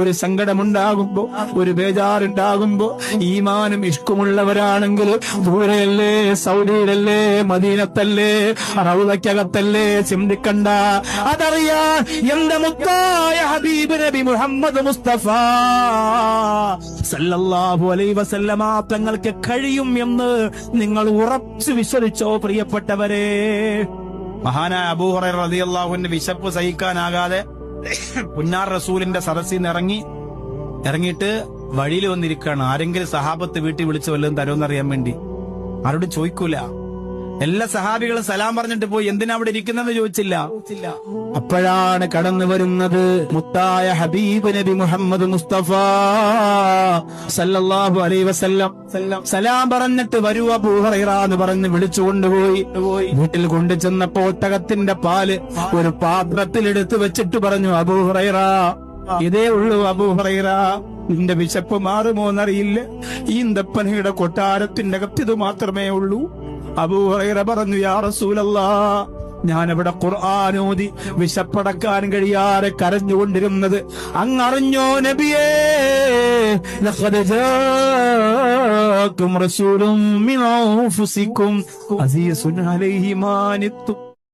ഒരു സങ്കടമുണ്ടാകുമ്പോ, ഒരു ബേജാറുണ്ടാകുമ്പോ, ഈമാനും ഇഷ്കുമുള്ളവരാണെങ്കിൽ ദൂരെയല്ലേ, സൗദിയിലല്ലേ, മദീനത്തല്ലേ, റൗളക്കകത്തല്ലേ, ചിന്തിക്കണ്ട. അതറിയാൻ എന്റെ മുത്തായ ഹബീബ് നബി മുഹമ്മദ് മുസ്തഫ സല്ലല്ലാഹു അലൈഹി വസല്ലമ തങ്ങൾക്ക് കഴിയും എന്ന് നിങ്ങൾ ഉറച്ചു വിശ്വസിച്ചോ പ്രിയപ്പെട്ടവരെ. മഹാനായ അബൂ ഹുറൈറ റളിയല്ലാഹു അൻഹു വിശപ്പ് സഹിക്കാനാകാതെ പുന്നാർ റസൂലിന്റെ സദസ്സിൽ നിന്ന് ഇറങ്ങിയിട്ട് വഴിയിൽ വന്നിരിക്കുകയാണ്. ആരെങ്കിലും സഹാബത്ത് വീട്ടിൽ വിളിച്ച് വല്ലതും തരുമെന്നറിയാൻ വേണ്ടി. ആരോടും ചോദിക്കൂല. എല്ലാ സഹാബികളും സലാം പറഞ്ഞിട്ട് പോയി. എന്തിനാ അവിടെ ഇരിക്കുന്നെന്ന് ചോദിച്ചില്ല. അപ്പോഴാണ് കടന്നു വരുന്നത് മുത്തായ ഹബീബ് നബി മുഹമ്മദ് മുസ്തഫ സല്ലല്ലാഹു അലൈഹി വസല്ലം. സലാം പറഞ്ഞിട്ട് വരൂ അബൂ ഹുറൈറ എന്ന് പറഞ്ഞ് വിളിച്ചു കൊണ്ടുപോയി. വീട്ടിൽ കൊണ്ടു ചെന്നപ്പോ ഒട്ടകത്തിന്റെ പാല് ഒരു പാത്രത്തിൽ എടുത്തു വെച്ചിട്ട് പറഞ്ഞു, അബൂ ഹുറൈറ, ഇതേ ഉള്ളൂ അബൂ ഹുറൈറ, നിന്റെ വിശപ്പ് മാറുമോന്നറിയില്ല. ഈ ഈന്തപ്പനയുടെ കൊട്ടാരത്തിന്റെ അകത്ത് മാത്രമേ ഉള്ളൂ. അബൂ ഹുറൈറ പറഞ്ഞു, യാ റസൂലല്ലാഹ്, ഞാനവിടെ ഖുർആനോദി വിശപ്പടക്കാൻ കഴിയാതെ കരഞ്ഞുകൊണ്ടിരുന്നത് അങ്ങറിഞ്ഞോ നബിയേ? ലഖദ് ജാഅകും റസൂലും മിൻ അൻഫുസികും അസീസുൻ അലൈഹി മാ അനിത്തും